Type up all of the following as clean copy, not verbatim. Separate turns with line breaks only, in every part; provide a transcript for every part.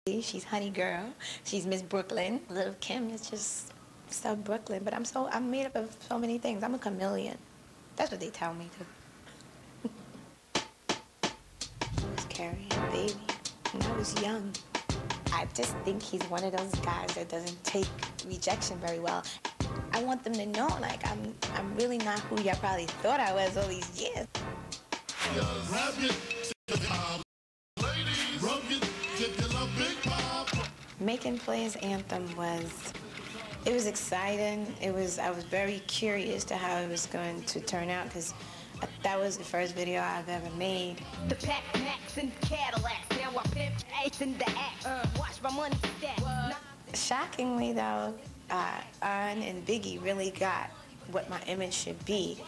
She's Honey Girl. She's Miss Brooklyn. Lil Kim is just so Brooklyn. But I'm made up of so many things. I'm a chameleon. That's what they tell me to. I was carrying a baby when I was young. I just think he's one of those guys that doesn't take rejection very well. I want them to know, like, I'm really not who y'all probably thought I was all these years. Making Play's anthem it was exciting. I was very curious to how it was going to turn out, because that was the first video I've ever made.
The Pac Max and Cadillacs, now I pimp Ace in the act. Watch my money stack.
Shockingly though, and Biggie really got what my image should be,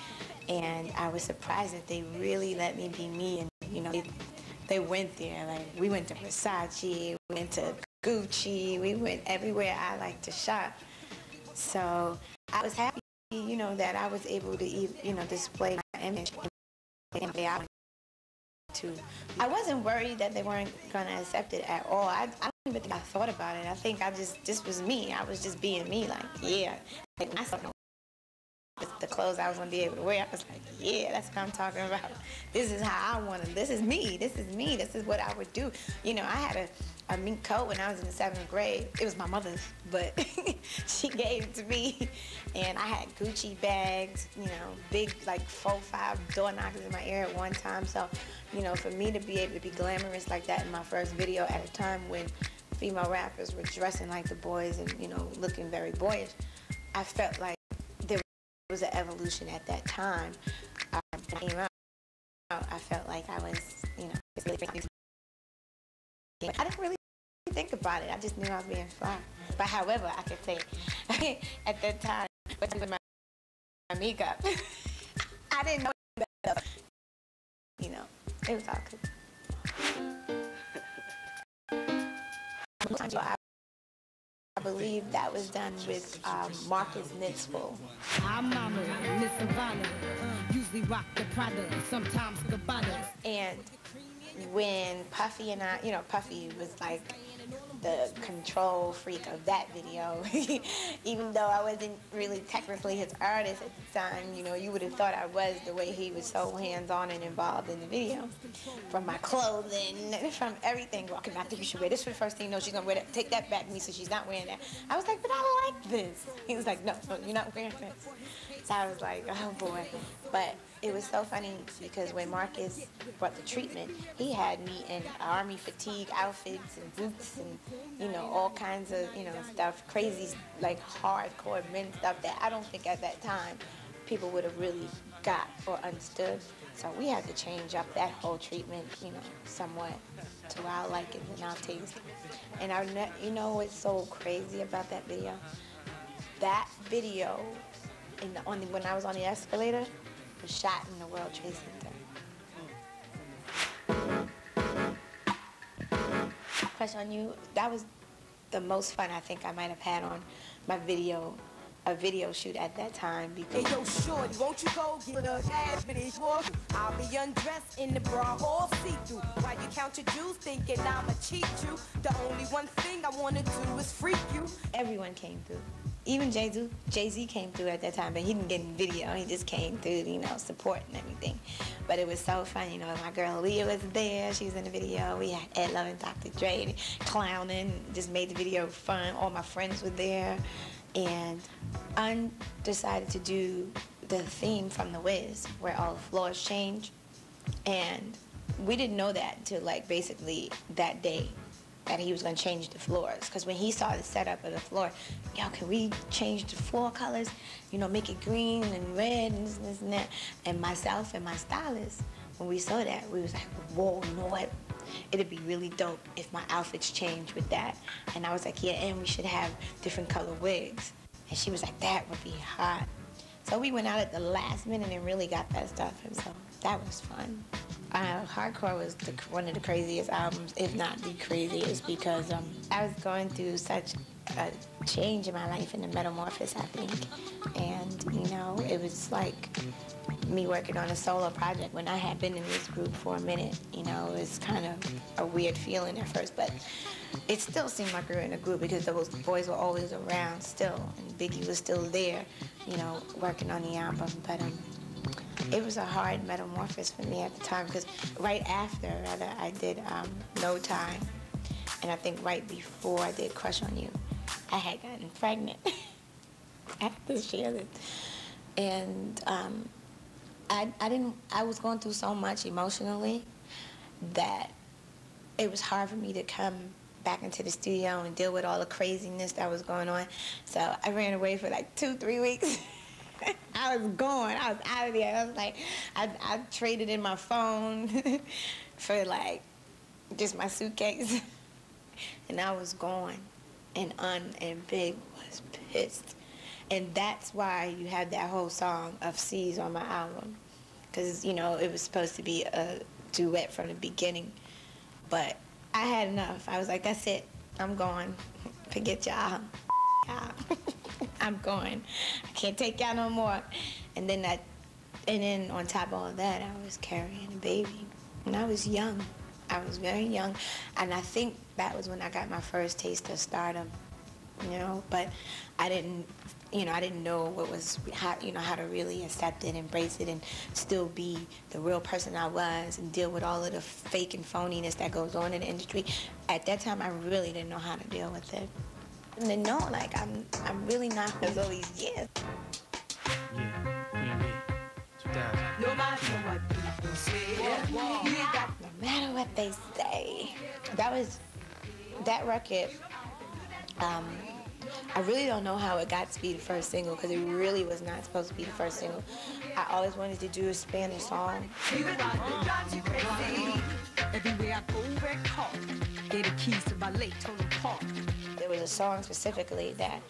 and I was surprised that they really let me be me. And you know, they went there. Like, we went to Versace, we went to Gucci, we went everywhere I like to shop. So I was happy, you know, that I was able to, you know, display my image. I wasn't worried that they weren't gonna accept it at all. I don't even think I thought about it. I think this was me. I was just being me, like, yeah. Like, I saw the clothes I was gonna be able to wear. I was like, yeah, that's what I'm talking about. This is how I want to. This is me. This is me. This is what I would do. You know, I had a mink coat when I was in the 7th grade. It was my mother's, but she gave it to me. And I had Gucci bags, you know, big, like 4 or 5 door knockers in my ear at one time. So, you know, for me to be able to be glamorous like that in my first video at a time when female rappers were dressing like the boys and, you know, looking very boyish, I felt like there was an evolution at that time. When I came out, I felt like I was, you know, I didn't really think about it. I just knew I was being fly. But however, I could say, at that time, with my makeup, I didn't know better. You know, it was all good. I believe that was done with Marcus Nitzful.
Our mama, Miss Savannah, usually rock the Prada, sometimes Gabbana.
And when Puffy and I, you know, Puffy was like the control freak of that video. Even though I wasn't really technically his artist at the time, you know, you would have thought I was, the way he was so hands-on and involved in the video. From my clothing, from everything. Well, I think you should wear this for the first thing. No, she's gonna wear that. Take that back, me, so she's not wearing that. I was like, but I like this. He was like, no, you're not wearing this. So I was like, oh boy. But it was so funny because when Marcus brought the treatment, he had me in army fatigue outfits and boots and, you know, all kinds of, you know, stuff, crazy, like hardcore men stuff that I don't think at that time people would have really got or understood. So we had to change up that whole treatment, you know, somewhat to our liking and our taste. And you know what's so crazy about that video? That video, when I was on the escalator, was shot in the World Trade Center. Question on you, that was the most fun I think I might have had on my video, a video shoot at that time. Because
hey, yo, shorty, won't you go get a ass finish walk? I'll be undressed in the bra, all see-through. While you count your jewels, thinking I'ma cheat you. The only one thing I wanna do is freak you.
Everyone came through. Even Jay-Z came through at that time, but he didn't get in video. He just came through, you know, support and everything. But it was so fun, you know. My girl Leah was there. She was in the video. We had Ed Love and Dr. Dre clowning. Just made the video fun. All my friends were there. And I decided to do the theme from The Wiz, where all the floors change. And we didn't know that until, like, basically that day, that he was going to change the floors. Because when he saw the setup of the floor, yo, can we change the floor colors? You know, make it green and red and this and that. And myself and my stylist, when we saw that, we was like, whoa, you know what? It'd be really dope if my outfits changed with that. And I was like, yeah, and we should have different color wigs. And she was like, that would be hot. So we went out at the last minute and really got that stuff. And so that was fun. Hardcore was one of the craziest albums, if not the craziest, because I was going through such a change in my life, in the metamorphosis, I think. And, you know, it was like me working on a solo project when I had been in this group for a minute. You know, it was kind of a weird feeling at first, but it still seemed like we were in a group because those boys were always around still, and Biggie was still there, you know, working on the album. But it was a hard metamorphosis for me at the time, because right after, rather, I did No Time, and I think right before I did Crush on You, I had gotten pregnant. I have to share this. And I was going through so much emotionally that it was hard for me to come back into the studio and deal with all the craziness that was going on. So I ran away for like 2-3 weeks. I was gone. I was out of there. I was like, I traded in my phone for like just my suitcase. And I was gone. And Big was pissed. And that's why you have that whole song of C's on my album. Because, you know, it was supposed to be a duet from the beginning. But I had enough. I was like, that's it. I'm gone. Forget y'all. I'm going. I can't take y'all no more. And then on top of all that, I was carrying a baby. And I was young. I was very young. And I think that was when I got my first taste of stardom, you know. But I didn't know how to really accept it, embrace it, and still be the real person I was and deal with all of the fake and phoniness that goes on in the industry. At that time, I really didn't know how to deal with it. And to know, like, I'm really not for all these years.
Yeah, 2000.
No matter what people say,
No matter what they say. That record, I really don't know how it got to be the first single, because it really was not supposed to be the first single. I always wanted to do a Spanish song.
everywhere I go, red car. Get the keys to my lake, Tony Park.
There was a song specifically that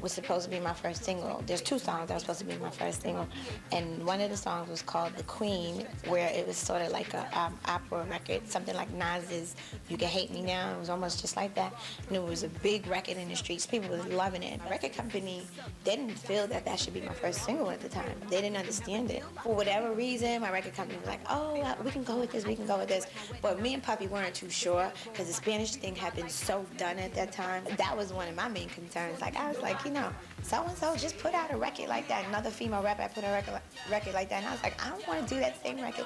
was supposed to be my first single. There's 2 songs that were supposed to be my first single, and one of the songs was called The Queen, where it was sort of like a opera record, something like Nas's You Can Hate Me Now. It was almost just like that, and it was a big record in the streets. People was loving it. The record company didn't feel that that should be my first single at the time. They didn't understand it. For whatever reason, my record company was like, oh, we can go with this, we can go with this. But me and Puppy weren't too sure, because the Spanish thing had been so done at that time. That was one of my main concerns. Like, I was like, you know, so-and-so just put out a record like that. Another female rapper put a record like that. And I was like, I don't want to do that same record.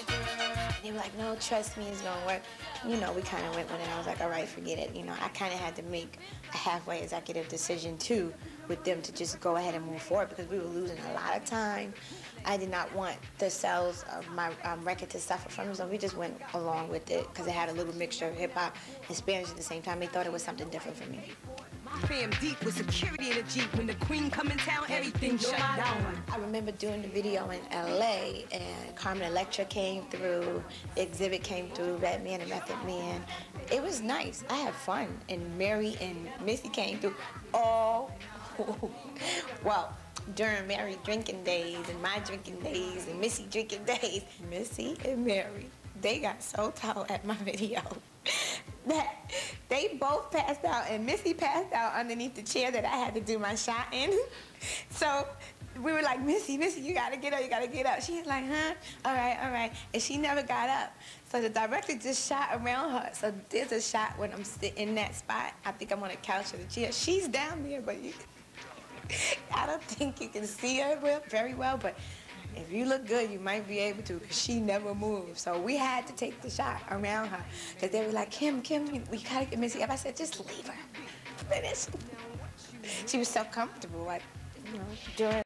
And they were like, no, trust me, it's going to work. You know, we kind of went with it. I was like, all right, forget it. You know, I kind of had to make a halfway executive decision, too, with them to just go ahead and move forward, because we were losing a lot of time. I did not want the sales of my record to suffer from it, so we just went along with it, because it had a little mixture of hip-hop and Spanish at the same time. They thought it was something different for me.
Fam deep with security in the Jeep. When the Queen come in town, everything shut down.
I remember doing the video in LA, and Carmen Electra came through, Exhibit came through, Redman and Method Man. It was nice. I had fun. And Mary and Missy came through all, well, during Mary drinking days and my drinking days and Missy drinking days. Missy and Mary, they got so tall at my video that they both passed out, and Missy passed out underneath the chair that I had to do my shot in. So we were like, Missy, you gotta get up, you gotta get up. She was like, huh? All right. And she never got up. So the director just shot around her. So there's a shot when I'm sitting in that spot. I think I'm on a couch or a chair. She's down there, but I don't think you can see her very well, but if you look good, you might be able to, because she never moved. So we had to take the shot around her, because they were like, Kim, we gotta get Missy up. I said, just leave her. Finish. She was so comfortable, like, you know, during